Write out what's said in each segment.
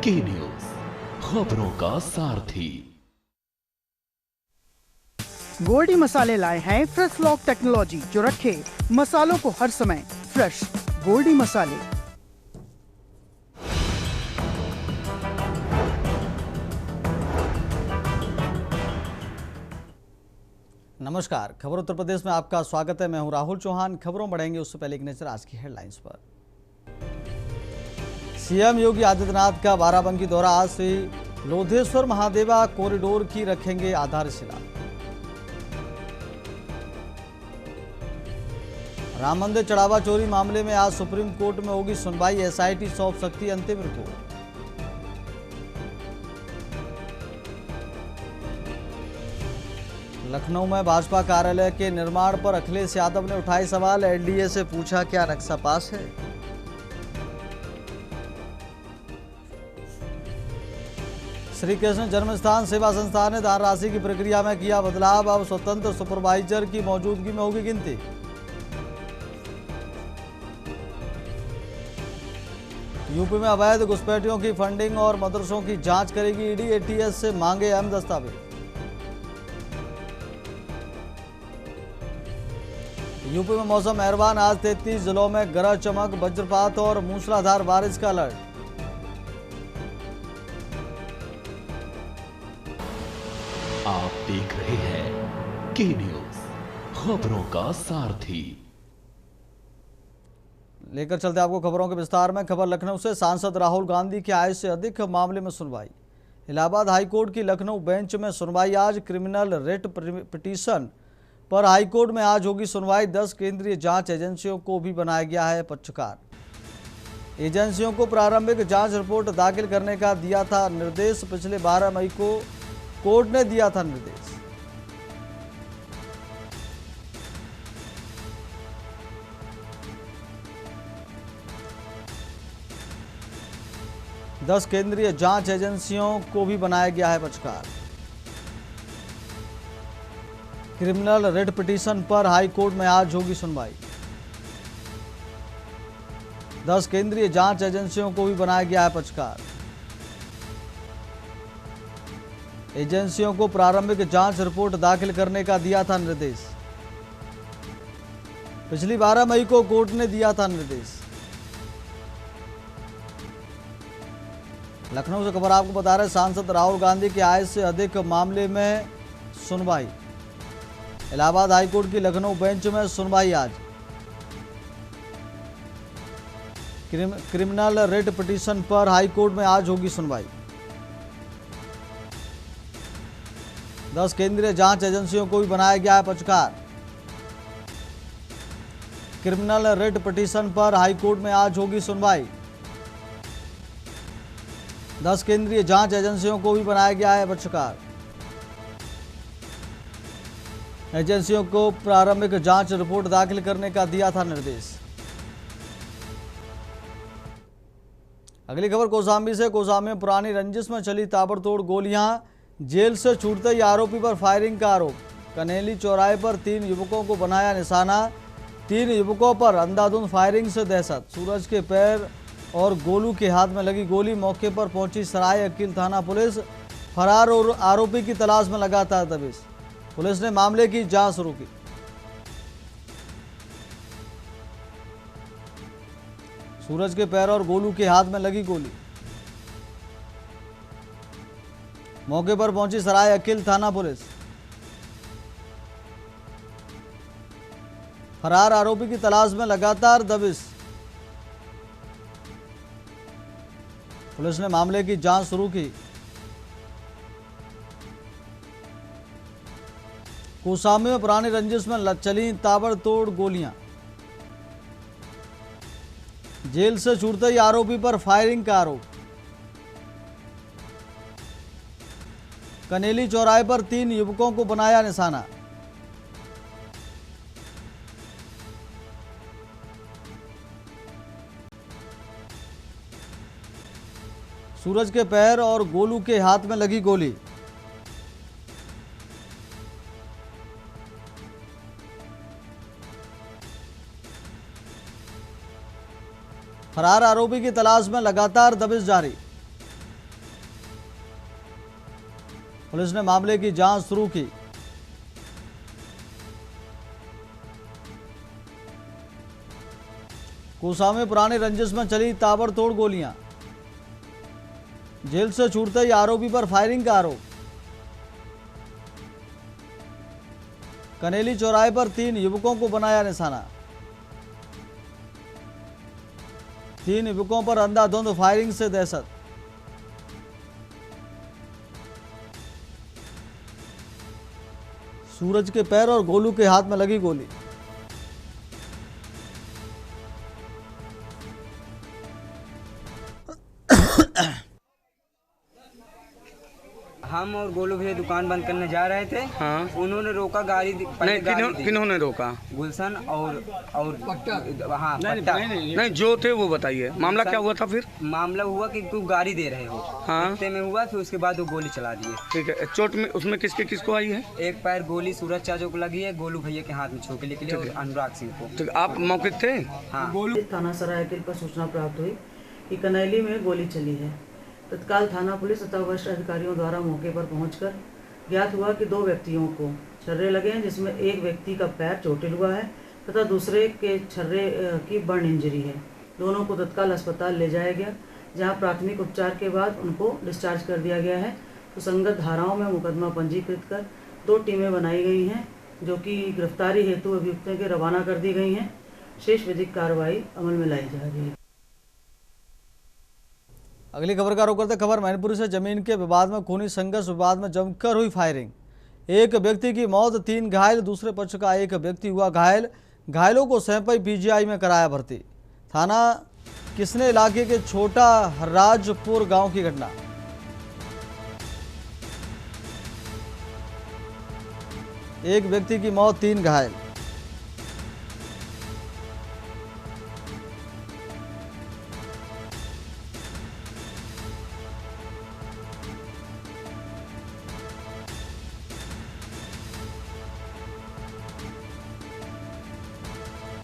की न्यूज, खबरों का सारथी। गोल्डी मसाले लाए हैं फ्रेश लॉक टेक्नोलॉजी जो रखे मसालों को हर समय फ्रेश। गोल्डी मसाले। नमस्कार, खबर उत्तर प्रदेश में आपका स्वागत है। मैं हूं राहुल चौहान। खबरों बढ़ेंगे उससे पहले एक नजर आज की हेडलाइंस पर। सीएम योगी आदित्यनाथ का बाराबंकी दौरा। आज से लोधेश्वर महादेवा कॉरिडोर की रखेंगे आधारशिला। राम मंदिर चढ़ावा चोरी मामले में आज सुप्रीम कोर्ट में होगी सुनवाई। एसआईटी सौंप सकती अंतिम रिपोर्ट। लखनऊ में भाजपा कार्यालय के निर्माण पर अखिलेश यादव ने उठाए सवाल। एनडीए से पूछा, क्या नक्शा पास है? श्री कृष्ण जन्मस्थान सेवा संस्थान ने दान राशि की प्रक्रिया में किया बदलाव। अब स्वतंत्र सुपरवाइजर की मौजूदगी में होगी गिनती। यूपी में अवैध घुसपैठियों की फंडिंग और मदरसों की जांच करेगी ईडी। एटीएस से मांगे अहम दस्तावेज। यूपी में मौसम मेहरबान। आज 33 जिलों में गरज चमक, वज्रपात और मूसलाधार बारिश का अलर्ट। आप देख रहे हैं की न्यूज, खबरों का सारथी। लेकर चलते आपको खबरों के विस्तार में। खबर लखनऊ से। सांसद राहुल गांधी की आय से अधिक मामले में सुनवाई। इलाहाबाद हाईकोर्ट की लखनऊ बेंच में सुनवाई आज। क्रिमिनल रिट पिटीशन पर हाईकोर्ट में आज होगी सुनवाई। 10 केंद्रीय जांच एजेंसियों को भी बनाया गया है पक्षकार। एजेंसियों को प्रारंभिक जांच रिपोर्ट दाखिल करने का दिया था निर्देश। पिछले 12 मई को कोर्ट ने दिया था निर्देश। दस केंद्रीय जांच एजेंसियों को भी बनाया गया है पक्षकार। क्रिमिनल रिट पिटीशन पर हाईकोर्ट में आज होगी सुनवाई। 10 केंद्रीय जांच एजेंसियों को भी बनाया गया है पक्षकार। एजेंसियों को प्रारंभिक जांच रिपोर्ट दाखिल करने का दिया था निर्देश। पिछली 12 मई को कोर्ट ने दिया था निर्देश। लखनऊ से खबर आपको बता रहे, सांसद राहुल गांधी के आय से अधिक मामले में सुनवाई। इलाहाबाद हाईकोर्ट की लखनऊ बेंच में सुनवाई आज। क्रिमिनल रिट पिटीशन पर हाईकोर्ट में आज होगी सुनवाई। 10 केंद्रीय जांच एजेंसियों को भी बनाया गया है पक्षकार। क्रिमिनल रिट पिटीशन पर हाईकोर्ट में आज होगी सुनवाई। 10 केंद्रीय जांच एजेंसियों को भी बनाया गया है पक्षकार। एजेंसियों को प्रारंभिक जांच रिपोर्ट दाखिल करने का दिया था निर्देश। अगली खबर कौशाम्बी से। कौशाम्बी में पुरानी रंजिश में चली ताबड़तोड़ गोलियां। जेल से छूटते ही आरोपी पर फायरिंग का आरोप। कनेली चौराहे पर 3 युवकों को बनाया निशाना। 3 युवकों पर अंधाधुंध फायरिंग से दहशत। सूरज के पैर और गोलू के हाथ में लगी गोली। मौके पर पहुंची सराय अकील थाना पुलिस। फरार और आरोपी की तलाश में लगातार दबिश। पुलिस ने मामले की जांच शुरू की। सूरज के पैर और गोलू के हाथ में लगी गोली। मौके पर पहुंची सराय अकील थाना पुलिस। फरार आरोपी की तलाश में लगातार दबिश। पुलिस ने मामले की जांच शुरू की। कौशाम्बी में पुरानी रंजिश में चली ताबड़तोड़ गोलियां। जेल से छूटते ही आरोपी पर फायरिंग का आरोप। कनेली चौराहे पर 3 युवकों को बनाया निशाना। सूरज के पैर और गोलू के हाथ में लगी गोली। फरार आरोपी की तलाश में लगातार दबिश जारी। पुलिस ने मामले की जांच शुरू की। कोसा में पुरानी रंजिश में चली ताबड़तोड़ गोलियां, जेल से छूटते ही आरोपी पर फायरिंग का आरोप। कनेली चौराहे पर 3 युवकों को बनाया निशाना, 3 युवकों पर अंधाधुंध फायरिंग से दहशत। सूरज के पैर और गोलू के हाथ में लगी गोली। हम और गोलू भैया दुकान बंद करने जा रहे थे। हाँ। उन्होंने रोका गाड़ी। नहीं, किन्होंने रोका? गुलशन और हाँ नहीं, जो थे वो बताइए। मामला क्या हुआ था फिर? मामला हुआ कि तू गाड़ी दे रहे हो। हाँ। इतने में हुआ, फिर उसके बाद वो गोली चला दिए। ठीक है। चोट में उसमें किसको आई है? एक पैर गोली सूरज चाचो को लगी है, गोलू भैया के हाथ में छोके निकली और अनुराग सिंह को। ठीक, आप मौके थे? हाँ। थाना सरायकिल पर सूचना प्राप्त हुई कि कनैली में गोली चली है। तत्काल थाना पुलिस तथा वरिष्ठ अधिकारियों द्वारा मौके पर पहुंचकर ज्ञात हुआ कि 2 व्यक्तियों को छर्रे लगे हैं, जिसमें एक व्यक्ति का पैर चोटिल हुआ है तथा दूसरे के छर्रे की बर्न इंजरी है। दोनों को तत्काल अस्पताल ले जाया गया, जहां प्राथमिक उपचार के बाद उनको डिस्चार्ज कर दिया गया है। तो संगत धाराओं में मुकदमा पंजीकृत कर 2 टीमें बनाई गई हैं, जो कि गिरफ्तारी हेतु अभियुक्तों के रवाना कर दी गई हैं। शेष विधिक कार्रवाई अमल में लाई जा रही है। अगली खबर का रुख करते खबर मैनपुरी से। जमीन के विवाद में खूनी संघर्ष विवाद में जमकर हुई फायरिंग, एक व्यक्ति की मौत, 3 घायल, दूसरे पक्ष का एक व्यक्ति हुआ घायल। घायलों को सैंपई पीजीआई में कराया भर्ती। थाना किसने इलाके के छोटा हर्राजपुर गांव की घटना। एक व्यक्ति की मौत, 3 घायल।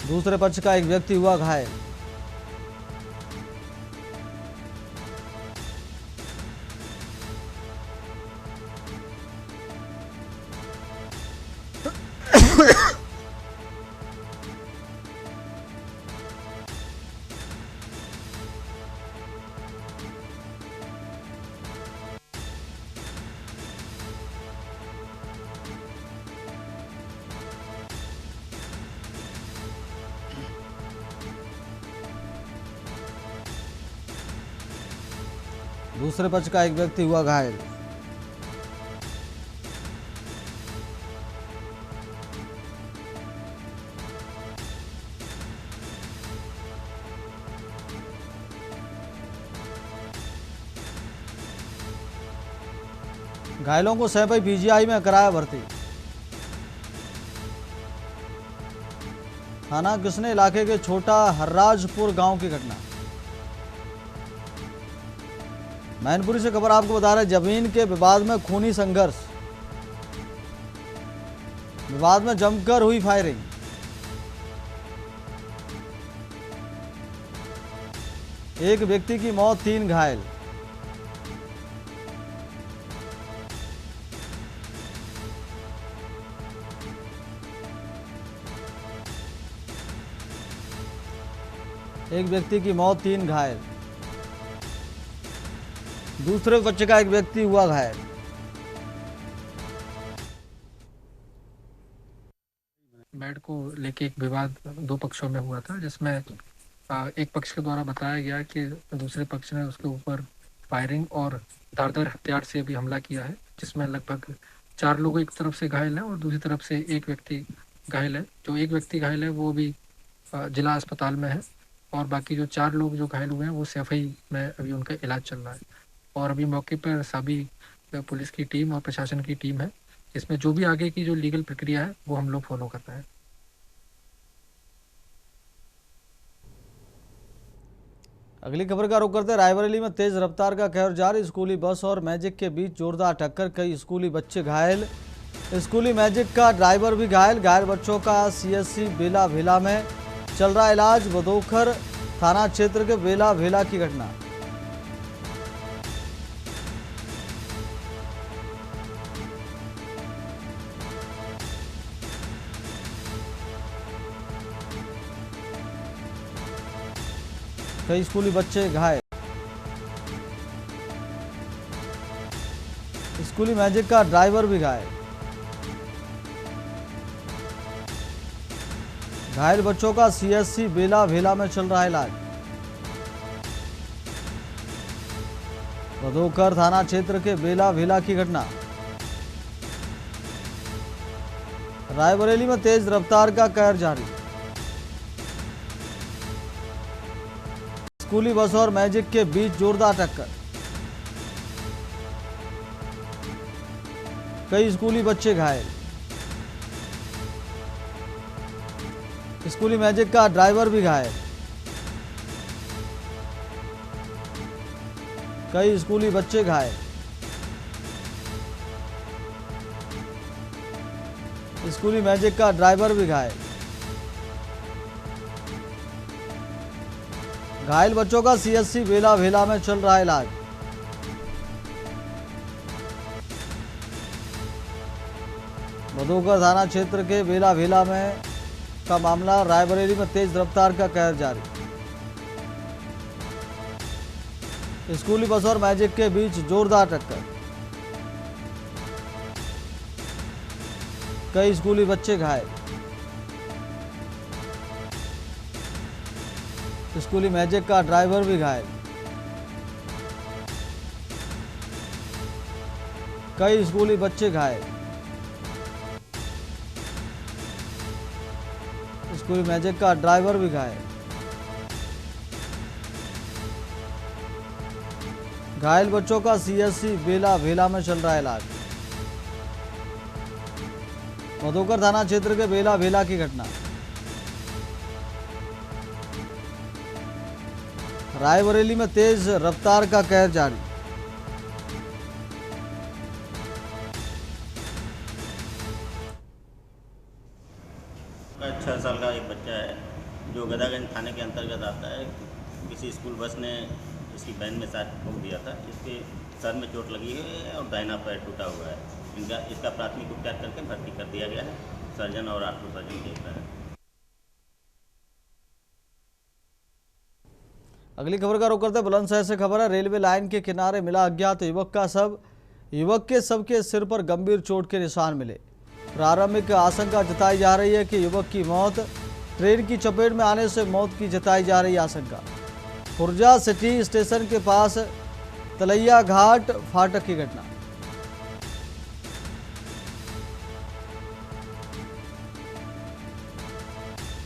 दूसरे पक्ष का एक व्यक्ति हुआ घायल। दूसरे पक्ष का एक व्यक्ति हुआ घायल। घायलों को सैंपई पीजीआई में कराया भर्ती। थाना किसने इलाके के छोटा हर्राजपुर गांव की घटना। मैनपुरी से खबर आपको बता रहे हैं, जमीन के विवाद में खूनी संघर्ष, विवाद में जमकर हुई फायरिंग। एक व्यक्ति की मौत, 3 घायल। एक व्यक्ति की मौत, 3 घायल। दूसरे बच्चे का एक व्यक्ति हुआ घायल। बेड को लेके एक विवाद 2 पक्षों में हुआ था, जिसमें एक पक्ष के द्वारा बताया गया कि दूसरे पक्ष ने उसके ऊपर फायरिंग और धारदार हथियार से भी हमला किया है, जिसमें लगभग 4 लोग एक तरफ से घायल हैं और दूसरी तरफ से एक व्यक्ति घायल है। जो एक व्यक्ति घायल है वो भी जिला अस्पताल में है और बाकी जो 4 लोग जो घायल हुए हैं वो सैफई में अभी उनका इलाज चल रहा है। और अभी मौके पर सभी पुलिस की टीम और प्रशासन की टीम है, इसमें जो भी आगे की जो लीगल प्रक्रिया है वो हम लोग फॉलो कर रहे हैं। अगली खबर का रुख करते रायबरेली में तेज रफ्तार का कहर जारी, स्कूली बस और मैजिक के बीच जोरदार टक्कर, कई स्कूली बच्चे घायल। स्कूली मैजिक का ड्राइवर भी घायल। घायल बच्चों का सीएससी बेला भेला में चल रहा इलाज। बदोखर थाना क्षेत्र के बेला भेला की घटना। कई स्कूली बच्चे घायल। स्कूली मैजिक का ड्राइवर भी घायल। घायल बच्चों का सीएससी बेला भेला में चल रहा है इलाज। भदोकर थाना क्षेत्र के बेला भेला की घटना। रायबरेली में तेज रफ्तार का कहर जारी। स्कूली बस और मैजिक के बीच जोरदार टक्कर। कई स्कूली बच्चे घायल। स्कूली मैजिक का ड्राइवर भी घायल। कई स्कूली बच्चे घायल। स्कूली मैजिक का ड्राइवर भी घायल। घायल बच्चों का सीएससी बेला भेला में चल रहा है इलाज। भदोकर थाना क्षेत्र के बेला भेला में का मामला। रायबरेली में तेज रफ्तार का कहर जारी। स्कूली बस और मैजिक के बीच जोरदार टक्कर। कई स्कूली बच्चे घायल। स्कूली मैजिक का ड्राइवर भी घायल। कई स्कूली बच्चे घायल। स्कूली मैजिक का ड्राइवर भी घायल। घायल बच्चों का सीएससी बेला भेला में चल रहा है इलाज। भदोकर थाना क्षेत्र के बेला भेला की घटना। रायबरेली में तेज रफ्तार का कहर जारी। का 6 साल का एक बच्चा है जो गदागंज थाने के अंतर्गत आता है। किसी स्कूल बस ने इसकी वैन में साथ ठोक दिया था। इसके सर में चोट लगी है और दाहिना पैर टूटा हुआ है। इसका प्राथमिक उपचार करके भर्ती कर दिया गया है। सर्जन और आर्थो सर्जन देख रहे हैं। अगली खबर का रुख करते बुलंदशहर से खबर है। रेलवे लाइन के किनारे मिला अज्ञात युवक का शव। युवक के शव के सिर पर गंभीर चोट के निशान मिले। प्रारंभिक आशंका जताई जा रही है कि युवक की मौत ट्रेन की चपेट में आने से मौत की जताई जा रही आशंका। खुर्जा सिटी स्टेशन के पास तलैया घाट फाटक की घटना।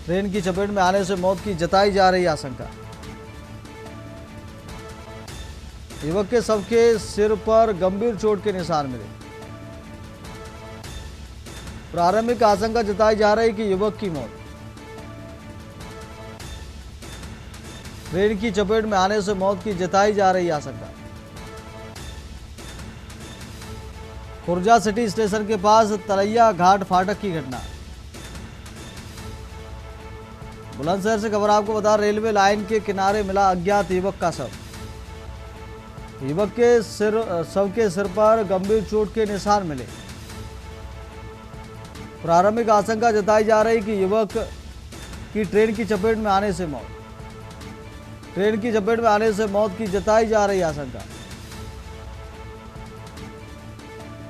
ट्रेन की चपेट में आने से मौत की जताई जा रही आशंका। युवक के शव के सिर पर गंभीर चोट के निशान मिले। प्रारंभिक आशंका जताई जा रही कि युवक की मौत ट्रेन की चपेट में आने से मौत की जताई जा रही आशंका। खुर्जा सिटी स्टेशन के पास तलैया घाट फाटक की घटना। बुलंदशहर से खबर आपको बता, रेलवे लाइन के किनारे मिला अज्ञात युवक का शव। युवक के शव के सिर पर गंभीर चोट के निशान मिले। प्रारंभिक आशंका जताई जा रही कि युवक की ट्रेन की चपेट में आने से मौत ट्रेन की चपेट में आने से मौत की जताई जा रही आशंका।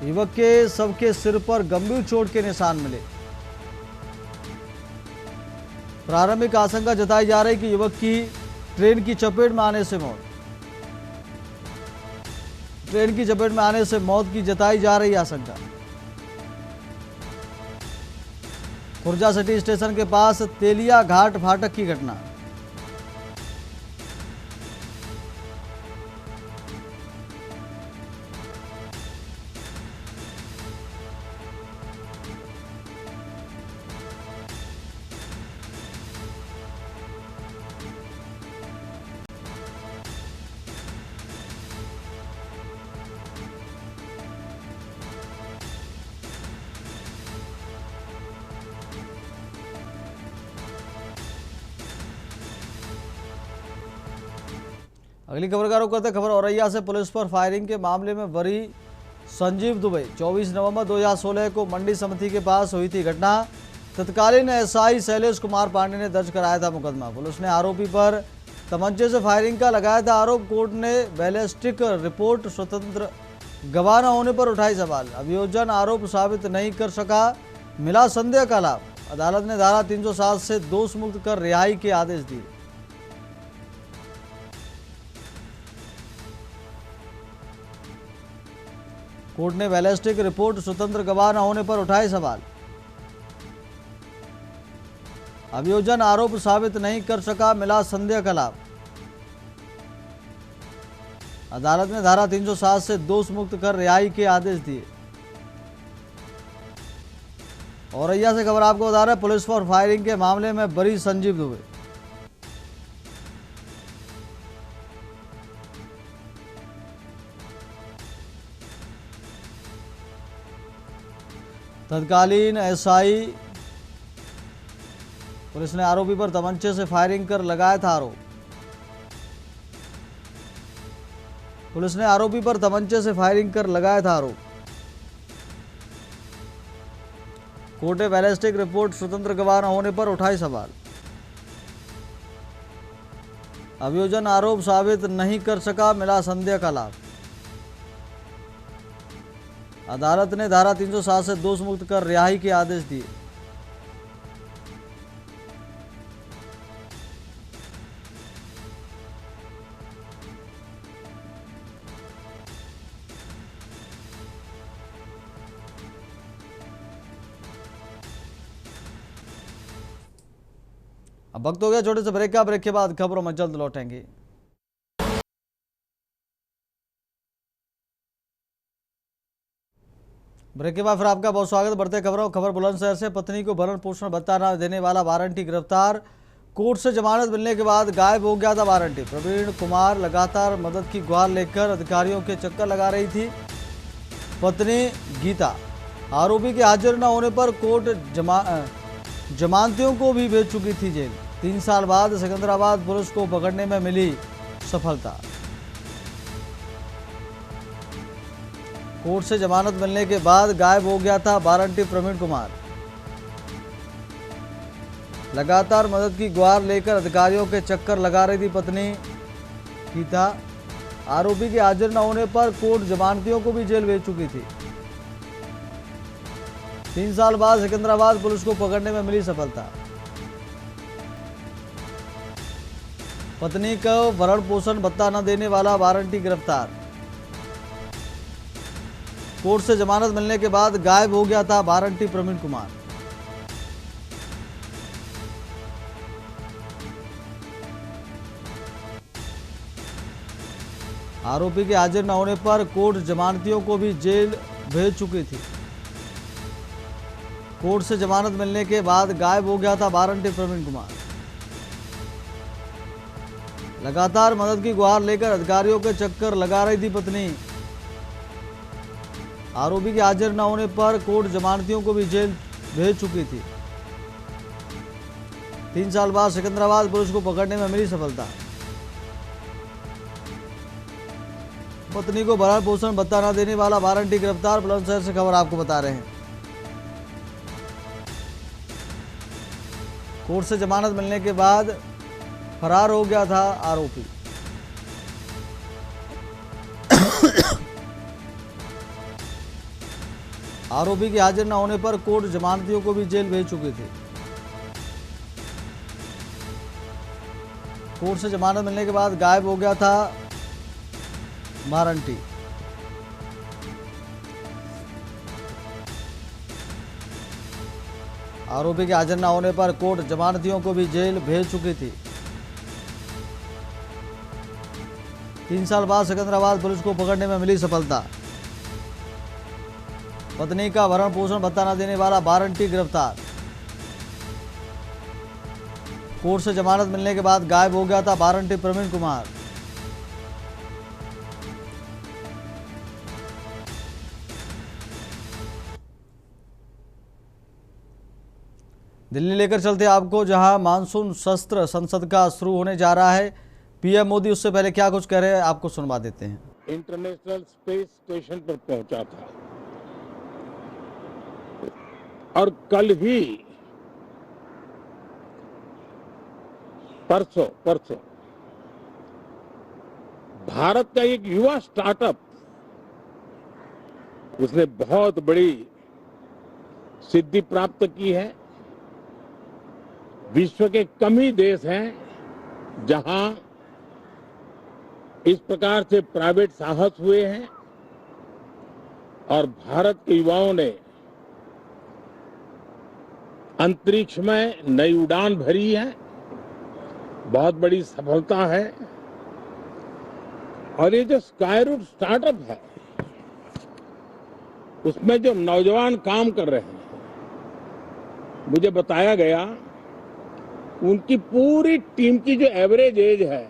युवक के शव के सिर पर गंभीर चोट के निशान मिले। प्रारंभिक आशंका जताई जा रही कि युवक की ट्रेन की चपेट में आने से मौत ट्रेन की चपेट में आने से मौत की जताई जा रही आशंका। खुर्जा सिटी स्टेशन के पास तेलिया घाट फाटक की घटना। अगली खबर का रुख करते खबर औरैया से। पुलिस पर फायरिंग के मामले में वरी संजीव दुबे। 24 नवंबर 2016 को मंडी समिति के पास हुई थी घटना। तत्कालीन एसआई शैलेश कुमार पांडे ने दर्ज कराया था मुकदमा। पुलिस ने आरोपी पर तमंचे से फायरिंग का लगाया था आरोप। कोर्ट ने बैलिस्टिक रिपोर्ट स्वतंत्र गवाह न होने पर उठाई सवाल। अभियोजन आरोप साबित नहीं कर सका, मिला संदेह का लाभ। अदालत ने धारा 307 से दोष मुक्त कर रिहाई के आदेश दिए। कोर्ट ने बैलिस्टिक रिपोर्ट स्वतंत्र गवाह न होने पर उठाए सवाल। अभियोजन आरोप साबित नहीं कर सका, मिला संदेह का लाभ। अदालत ने धारा 307 से दोष मुक्त कर रिहाई के आदेश दिए। औरैया से खबर आपको बता रहे हैं, पुलिस फॉर फायरिंग के मामले में बरी संजीव दुबे। तत्कालीन एसआई पुलिस ने आरोपी पर तमंचे से फायरिंग कर लगाया था आरोप। पुलिस ने आरोपी पर तमंचे से फायरिंग कर लगाया था आरोप। कोर्ट ने बैलिस्टिक रिपोर्ट स्वतंत्र गवाह न होने पर उठाई सवाल। अभियोजन आरोप साबित नहीं कर सका, मिला संदेह का लाभ। अदालत ने धारा 307 से दोष मुक्त कर रिहाई के आदेश दिए। अब वक्त हो गया छोटे से ब्रेक का। ब्रेक के बाद खबरों में जल्द लौटेंगे। ब्रेक के बाद फिर आपका बहुत स्वागत। बढ़ते खबरों खबर बुलंदशहर से। पत्नी को भरण पोषण भत्ता न देने वाला वारंटी गिरफ्तार। कोर्ट से जमानत मिलने के बाद गायब हो गया था वारंटी। प्रवीण कुमार लगातार मदद की गुहार लेकर अधिकारियों के चक्कर लगा रही थी। पत्नी गीता आरोपी के हाजिर न होने पर कोर्ट जमानतियों को भी भेज चुकी थी जेल। 3 साल बाद सिकंदराबाद पुलिस को पकड़ने में मिली सफलता। कोर्ट से जमानत मिलने के बाद गायब हो गया था वारंटी प्रवीण कुमार। लगातार मदद की गुहार लेकर अधिकारियों के चक्कर लगा रही थी पत्नी गीता। आरोपी के हाजिर न होने पर कोर्ट जमानतियों को भी जेल भेज चुकी थी। 3 साल बाद सिकंदराबाद पुलिस को पकड़ने में मिली सफलता। पत्नी को भरण पोषण भत्ता न देने वाला वारंटी गिरफ्तार। कोर्ट से जमानत मिलने के बाद गायब हो गया था वारंटी प्रवीण कुमार। आरोपी के हाजिर न होने पर कोर्ट जमानतियों को भी जेल भेज चुकी थी। कोर्ट से जमानत मिलने के बाद गायब हो गया था वारंटी प्रवीण कुमार। लगातार मदद की गुहार लेकर अधिकारियों के चक्कर लगा रही थी पत्नी। आरोपी के हाजिर न होने पर कोर्ट जमानतियों को भी जेल भेज चुकी थी। 3 साल बाद सिकंदराबाद पुलिस को पकड़ने में मिली सफलता। पत्नी को भरण पोषण भत्ता न देने वाला वारंटी गिरफ्तार। बुलंदशहर से खबर आपको बता रहे हैं। कोर्ट से जमानत मिलने के बाद फरार हो गया था आरोपी। आरोपी के हाजिर न होने पर कोर्ट जमानतियों को भी जेल भेज चुकी थी। कोर्ट से जमानत मिलने के बाद गायब हो गया था वारंटी। आरोपी के हाजिर न होने पर कोर्ट जमानतियों को भी जेल भेज चुकी थी। 3 साल बाद सिकंदराबाद पुलिस को पकड़ने में मिली सफलता। पत्नी का भरण पोषण भत्ता न देने वाला वारंटी गिरफ्तार। कोर्ट से जमानत मिलने के बाद गायब हो गया था वारंटी प्रवीण कुमार। दिल्ली लेकर चलते आपको, जहां मानसून सत्र संसद का शुरू होने जा रहा है। पीएम मोदी उससे पहले क्या कुछ कह रहे हैं आपको सुनवा देते हैं। इंटरनेशनल स्पेस स्टेशन पर पहुंचा था और कल ही परसों भारत का एक युवा स्टार्टअप उसने बहुत बड़ी सिद्धि प्राप्त की है। विश्व के कम ही देश हैं जहां इस प्रकार से प्राइवेट साहस हुए हैं और भारत के युवाओं ने अंतरिक्ष में नई उड़ान भरी है। बहुत बड़ी सफलता है। और ये जो स्काईरूट स्टार्टअप है उसमें जो नौजवान काम कर रहे हैं, मुझे बताया गया उनकी पूरी टीम की जो एवरेज एज है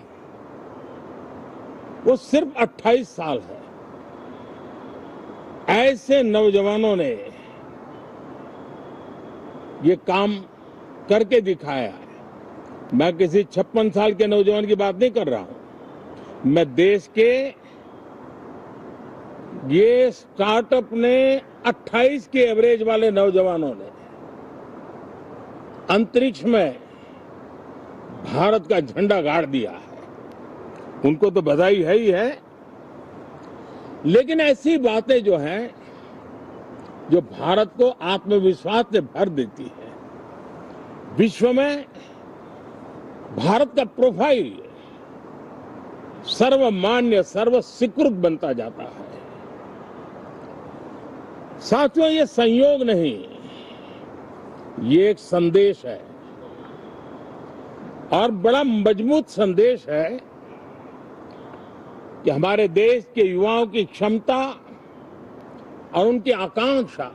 वो सिर्फ 28 साल है। ऐसे नौजवानों ने ये काम करके दिखाया है। मैं किसी 56 साल के नौजवान की बात नहीं कर रहा हूं। मैं देश के ये स्टार्टअप ने 28 के एवरेज वाले नौजवानों ने अंतरिक्ष में भारत का झंडा गाड़ दिया है। उनको तो बधाई है ही है, लेकिन ऐसी बातें जो हैं जो भारत को आत्मविश्वास से भर देती है। विश्व में भारत का प्रोफाइल सर्वमान्य सर्व स्वीकृत बनता जाता है। साथियों, ये संयोग नहीं, ये एक संदेश है और बड़ा मजबूत संदेश है कि हमारे देश के युवाओं की क्षमता और उनकी आकांक्षा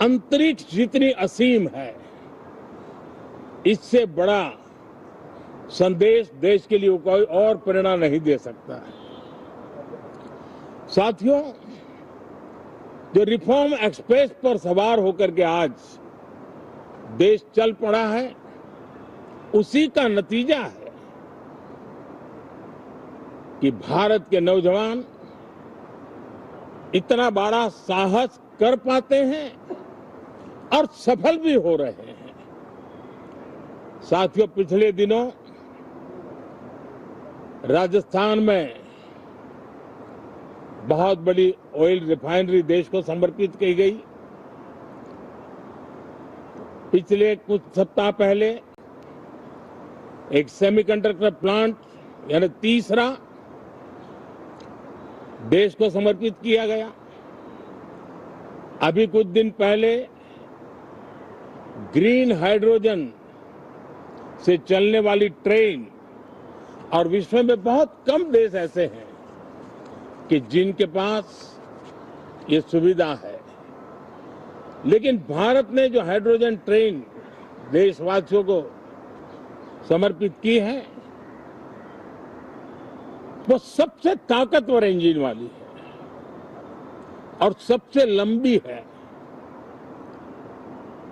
अंतरिक्ष जितनी असीम है, इससे बड़ा संदेश देश के लिए कोई और प्रेरणा नहीं दे सकता है। साथियों, जो रिफॉर्म एक्सप्रेस पर सवार होकर के आज देश चल पड़ा है, उसी का नतीजा है कि भारत के नौजवान इतना बड़ा साहस कर पाते हैं और सफल भी हो रहे हैं। साथियों, पिछले दिनों राजस्थान में बहुत बड़ी ऑयल रिफाइनरी देश को समर्पित की गई। पिछले कुछ सप्ताह पहले एक सेमीकंडक्टर प्लांट यानी तीसरा देश को समर्पित किया गया। अभी कुछ दिन पहले ग्रीन हाइड्रोजन से चलने वाली ट्रेन, और विश्व में बहुत कम देश ऐसे हैं कि जिनके पास ये सुविधा है, लेकिन भारत ने जो हाइड्रोजन ट्रेन देशवासियों को समर्पित की है वो सबसे ताकतवर इंजन वाली है और सबसे लंबी है।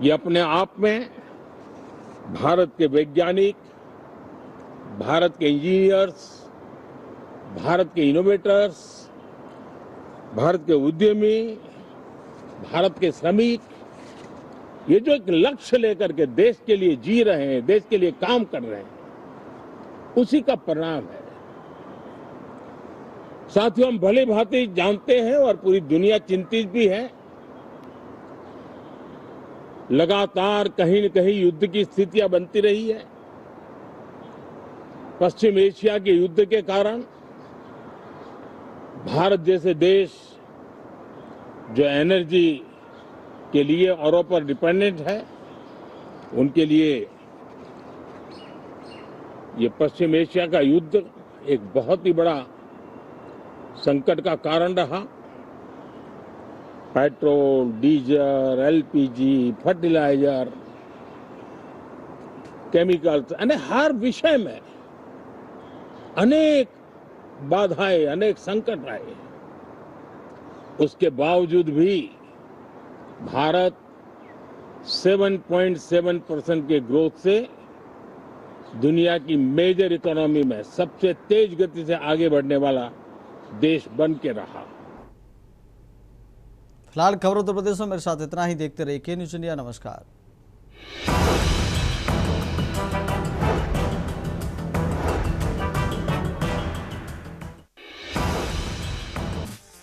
ये अपने आप में भारत के वैज्ञानिक, भारत के इंजीनियर्स, भारत के इनोवेटर्स, भारत के उद्यमी, भारत के श्रमिक, ये जो एक लक्ष्य लेकर के देश के लिए जी रहे हैं, देश के लिए काम कर रहे हैं, उसी का परिणाम है। साथियों, हम भली भांति जानते हैं और पूरी दुनिया चिंतित भी है, लगातार कहीं न कहीं युद्ध की स्थितियां बनती रही है। पश्चिम एशिया के युद्ध के कारण भारत जैसे देश जो एनर्जी के लिए औरों पर डिपेंडेंट है, उनके लिए ये पश्चिम एशिया का युद्ध एक बहुत ही बड़ा संकट का कारण रहा। Petrol, diesel, LPG, fertilizer, chemicals, यानी हर विषय में अनेक बाधाएं, अनेक संकट आए। उसके बावजूद भी भारत 7.7% के ग्रोथ से दुनिया की मेजर इकोनॉमी में सबसे तेज गति से आगे बढ़ने वाला देश बन के रहा। फिलहाल खबर उत्तर प्रदेश में मेरे साथ इतना ही। देखते रहिए के न्यूज़ इंडिया। नमस्कार।